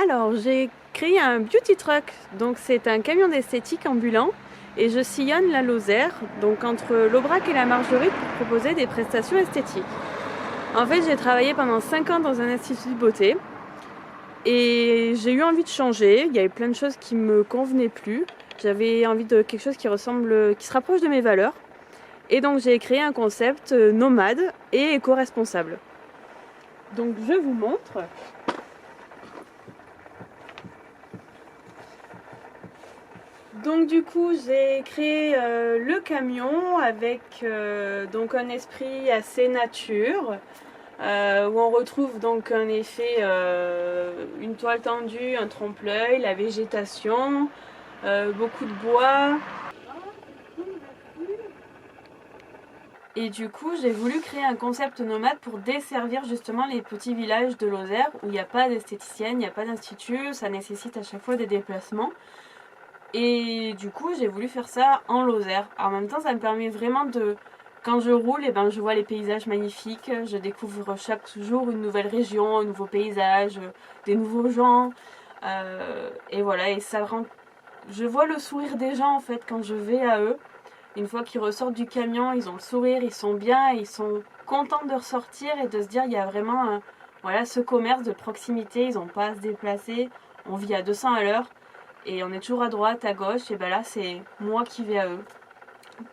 Alors, j'ai créé un beauty truck, donc c'est un camion d'esthétique ambulant et je sillonne la Lozère, donc entre l'Aubrac et la Margeride pour proposer des prestations esthétiques. En fait, j'ai travaillé pendant 5 ans dans un institut de beauté et j'ai eu envie de changer. Il y avait plein de choses qui me convenaient plus. J'avais envie de quelque chose qui se rapproche de mes valeurs. Et donc j'ai créé un concept nomade et éco-responsable. Donc je vous montre. Donc du coup j'ai créé le camion avec donc un esprit assez nature où on retrouve donc un effet, une toile tendue, un trompe-l'œil, la végétation, beaucoup de bois. Et du coup j'ai voulu créer un concept nomade pour desservir justement les petits villages de Lozère où il n'y a pas d'esthéticienne, il n'y a pas d'institut, ça nécessite à chaque fois des déplacements. Et du coup, j'ai voulu faire ça en Lozère. En même temps, ça me permet vraiment de... Quand je roule, et ben, je vois les paysages magnifiques. Je découvre chaque jour une nouvelle région, un nouveau paysage, des nouveaux gens. Et voilà, et ça rend... Je vois le sourire des gens, en fait, quand je vais à eux. Une fois qu'ils ressortent du camion, ils ont le sourire, ils sont bien, ils sont contents de ressortir et de se dire il y a vraiment voilà, ce commerce de proximité. Ils n'ont pas à se déplacer. On vit à 200 à l'heure. Et on est toujours à droite, à gauche, et ben là c'est moi qui vais à eux.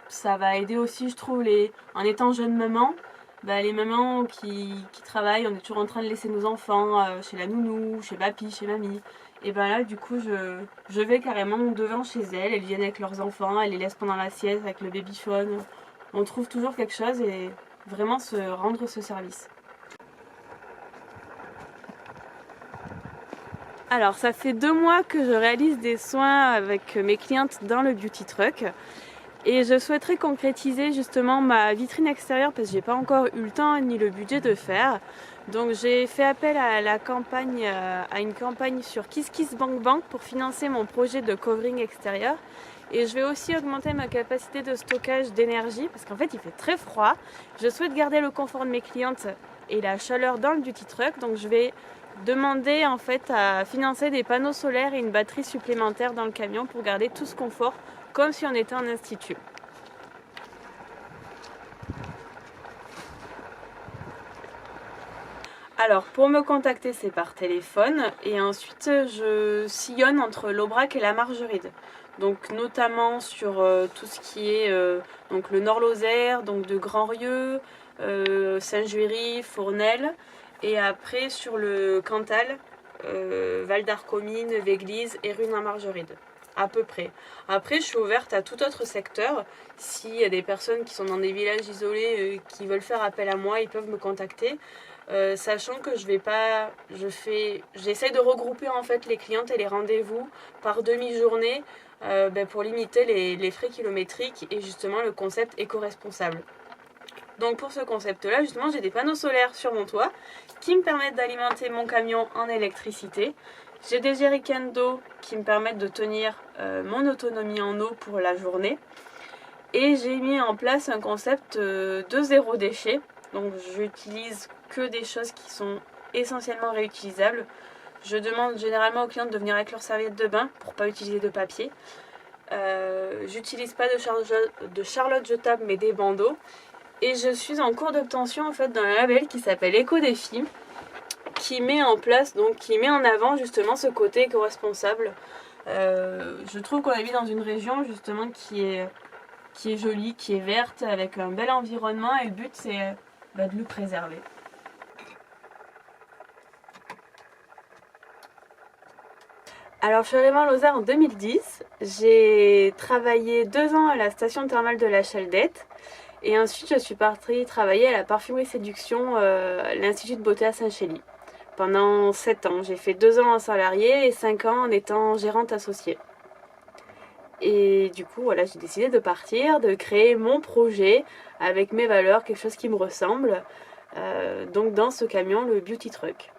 Ça va aider aussi, je trouve, en étant jeune maman, les mamans qui travaillent, on est toujours en train de laisser nos enfants chez la nounou, chez papy, chez mamie. Et ben là du coup je vais carrément devant chez elles viennent avec leurs enfants, elles les laissent pendant la sieste avec le babyphone. On trouve toujours quelque chose et vraiment se rendre ce service. Alors ça fait 2 mois que je réalise des soins avec mes clientes dans le beauty truck et je souhaiterais concrétiser justement ma vitrine extérieure parce que j'ai pas encore eu le temps ni le budget de faire. Donc j'ai fait appel à à une campagne sur KissKissBankBank pour financer mon projet de covering extérieur. Et je vais aussi augmenter ma capacité de stockage d'énergie parce qu'en fait il fait très froid. Je souhaite garder le confort de mes clientes et la chaleur dans le beauty truck, donc je vais demander en fait à financer des panneaux solaires et une batterie supplémentaire dans le camion pour garder tout ce confort comme si on était en institut. Alors pour me contacter c'est par téléphone et ensuite je sillonne entre l'Aubrac et la Margeride. Donc notamment sur tout ce qui est donc le Nord-Lozère, donc de Grandrieux, Saint-Juéry, Fournel, et après sur le Cantal, Val d'Arcomine, Véglise et Runin-Margeride. À peu près. Après, je suis ouverte à tout autre secteur. S'il y a des personnes qui sont dans des villages isolés qui veulent faire appel à moi, ils peuvent me contacter. Sachant que j'essaie de regrouper en fait les clientes et les rendez-vous par demi-journée pour limiter les frais kilométriques et justement le concept éco-responsable. Donc pour ce concept-là, justement, j'ai des panneaux solaires sur mon toit qui me permettent d'alimenter mon camion en électricité. J'ai des jerrycans d'eau qui me permettent de tenir mon autonomie en eau pour la journée. Et j'ai mis en place un concept de zéro déchet. Donc j'utilise que des choses qui sont essentiellement réutilisables. Je demande généralement aux clientes de venir avec leur serviette de bain pour ne pas utiliser de papier. J'utilise pas de charlotte jetable mais des bandeaux. Et je suis en cours d'obtention en fait d'un label qui s'appelle Éco-Défi, qui met en place, donc qui met en avant justement ce côté éco-responsable. Je trouve qu'on vit dans une région justement qui est jolie, qui est verte, avec un bel environnement, et le but c'est de le préserver. Alors je suis arrivée en Lozère en 2010, j'ai travaillé 2 ans à la station thermale de la Chaldette, et ensuite je suis partie travailler à la parfumerie séduction, l'Institut de beauté à Saint-Chély. Pendant 7 ans, j'ai fait 2 ans en salarié et 5 ans en étant gérante associée. Et du coup, voilà, j'ai décidé de partir, de créer mon projet avec mes valeurs, quelque chose qui me ressemble. Donc dans ce camion, le beauty truck.